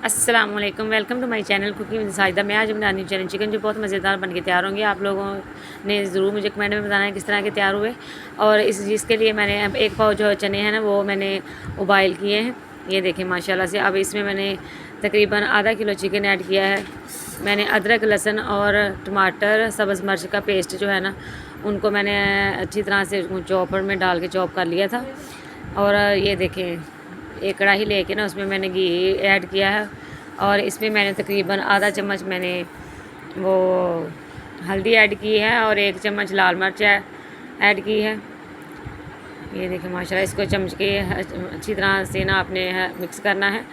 अस्सलाम वालेकुम, welcome to my channel cooking with Sahida. मैं आज बनानी चिकन चिकन जो बहुत मज़ेदार बन के तैयार होंगे। आप लोगों ने ज़रूर मुझे कमेंट में बताना है किस तरह के तैयार हुए। और इसके लिए मैंने अब एक पाव जो चने हैं ना वो मैंने उबाइल किए हैं। ये देखें माशाल्लाह से। अब इसमें मैंने तकरीबन आधा किलो चिकन ऐड किया है। मैंने अदरक, लहसुन और टमाटर, सब्ज़ मिर्च का पेस्ट जो है ना उनको मैंने अच्छी तरह से चॉपर में डाल के चॉप कर लिया था। और ये देखें एक कढ़ाई लेके ना उसमें मैंने घी ऐड किया है। और इसमें मैंने तकरीबन आधा चम्मच मैंने वो हल्दी ऐड की है और 1 चम्मच लाल मिर्च ऐड की है। ये देखें माशाल्लाह, इसको चमच के अच्छी तरह से ना आपने मिक्स करना है।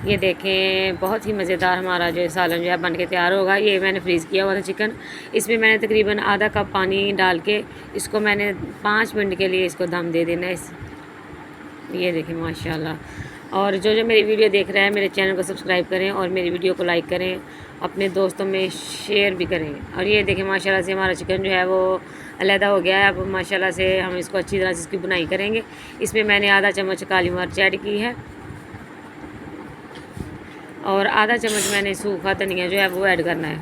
ये देखें बहुत ही मज़ेदार हमारा जो सालन जो है बन के तैयार होगा। ये मैंने फ्रीज़ किया हुआ था चिकन। इसमें मैंने तकरीबन आधा कप पानी डाल के इसको मैंने 5 मिनट के लिए इसको दम दे देना है। ये देखें माशाल्लाह। और जो जो मेरी वीडियो देख रहे हैं मेरे चैनल को सब्सक्राइब करें और मेरी वीडियो को लाइक करें, अपने दोस्तों में शेयर भी करें। और ये देखें माशाल्लाह से हमारा चिकन जो है वो अलहदा हो गया है। अब माशाल्लाह से हम इसको अच्छी तरह से इसकी बुनाई करेंगे। इसमें मैंने आधा चम्मच काली मिर्च ऐड की है और आधा चम्मच मैंने सूखा धनिया जो है वो ऐड करना है।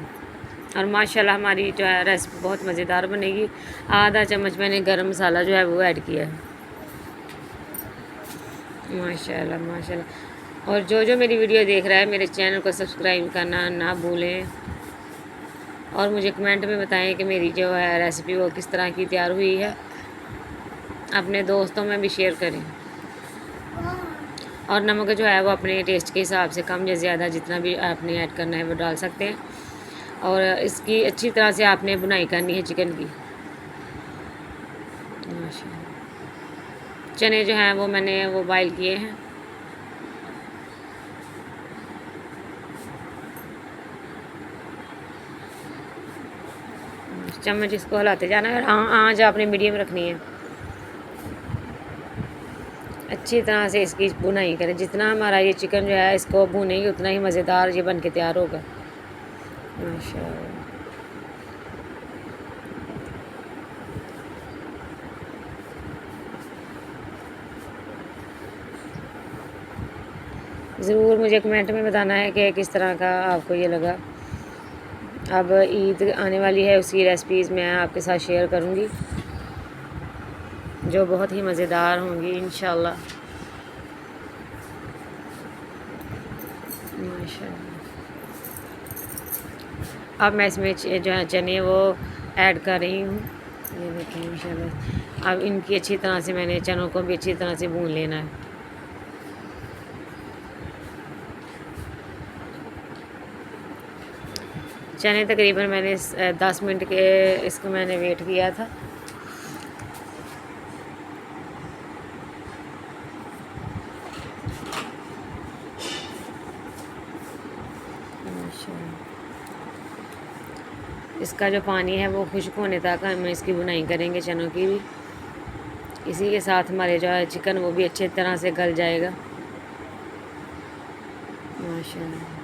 और माशाल्लाह हमारी जो है रेसिपी बहुत मज़ेदार बनेगी। आधा चम्मच मैंने गरम मसाला जो है वो ऐड किया है। माशाल्लाह माशाल्लाह। और जो जो मेरी वीडियो देख रहा है मेरे चैनल को सब्सक्राइब करना ना भूलें। और मुझे कमेंट में बताएं कि मेरी जो है रेसिपी वो किस तरह की तैयार हुई है। अपने दोस्तों में भी शेयर करें। और नमक जो है वो अपने टेस्ट के हिसाब से कम या ज़्यादा जितना भी आपने ऐड करना है वो डाल सकते हैं। और इसकी अच्छी तरह से आपने बुनाई करनी है चिकन की। माशाल्लाह। चने जो हैं वो मैंने वो बॉयल किए हैं। चम्मच इसको हिलाते जाना है और आँच आपने मीडियम रखनी है। अच्छी तरह से इसकी भुनाई करें। जितना हमारा ये चिकन जो है इसको भुनेंगे उतना ही मज़ेदार ये बन के तैयार होगा। माशाल्लाह। ज़रूर मुझे कमेंट में बताना है कि किस तरह का आपको ये लगा। अब ईद आने वाली है, उसकी रेसिपीज़ मैं आपके साथ शेयर करूँगी जो बहुत ही मज़ेदार होंगी इंशाल्लाह। माशाल्लाह। अब मैं इसमें जो है चने वो ऐड कर रही हूँ। ये देखिए माशाल्लाह। अब इनकी अच्छी तरह से मैंने चनों को भी अच्छी तरह से भून लेना है। चने तकरीबन मैंने 10 मिनट के इसको मैंने वेट किया था। इसका जो पानी है वो खुश्क होने तक हम इसकी बुनाई करेंगे चनों की भी। इसी के साथ हमारे जो है चिकन वो भी अच्छी तरह से गल जाएगा। माशाल्लाह।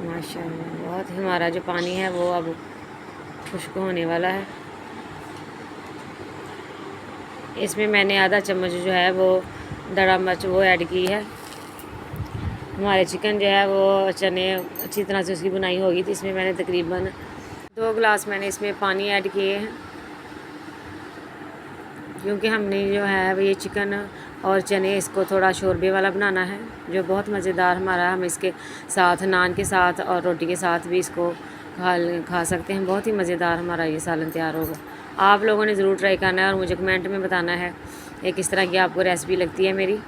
माशाल्लाह बहुत ही हमारा जो पानी है वो अब खुश्क होने वाला है। इसमें मैंने आधा चम्मच जो है वो दड़ा मिर्च वो ऐड की है। हमारे चिकन जो है वो चने अच्छी तरह से उसकी बुनाई होगी। तो इसमें मैंने तकरीबन 2 गिलास मैंने इसमें पानी ऐड किए हैं, क्योंकि हमने जो है वो ये चिकन और चने इसको थोड़ा शोरबे वाला बनाना है जो बहुत मज़ेदार हमारा। हम इसके साथ नान के साथ और रोटी के साथ भी इसको खा सकते हैं। बहुत ही मज़ेदार हमारा ये सालन तैयार होगा। आप लोगों ने ज़रूर ट्राई करना है और मुझे कमेंट में बताना है कि किस तरह की आपको रेसिपी लगती है मेरी।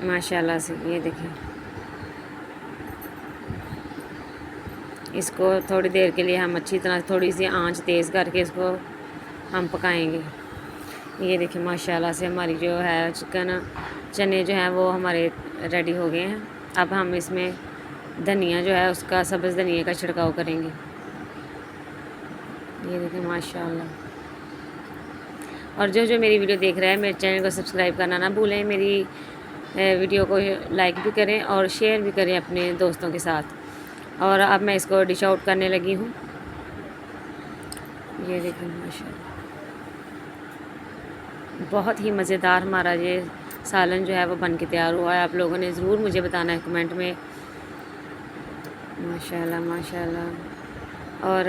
माशाल्लाह से। ये देखिए इसको थोड़ी देर के लिए हम अच्छी तरह थोड़ी सी आंच तेज़ करके इसको हम पकाएंगे। ये देखिए माशाल्लाह से हमारी जो है चिकन चने जो हैं वो हमारे रेडी हो गए हैं। अब हम इसमें धनिया जो है उसका सब्ज़ धनिया का छिड़काव करेंगे। ये देखिए माशाल्लाह। और जो जो मेरी वीडियो देख रहे हैं मेरे चैनल को सब्सक्राइब करना ना भूलें। मेरी वीडियो को लाइक भी करें और शेयर भी करें अपने दोस्तों के साथ। और अब मैं इसको डिश आउट करने लगी हूँ। ये देखिए माशाल्लाह बहुत ही मज़ेदार हमारा ये सालन जो है वो बन के तैयार हुआ है। आप लोगों ने ज़रूर मुझे बताना है कमेंट में। माशाल्लाह माशाल्लाह। और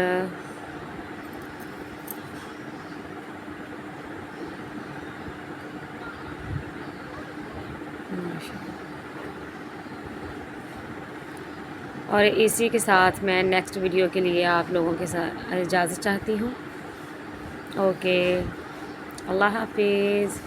और इसी के साथ मैं नेक्स्ट वीडियो के लिए आप लोगों के साथ इजाज़त चाहती हूँ। ओके, अल्लाह हाफिज़।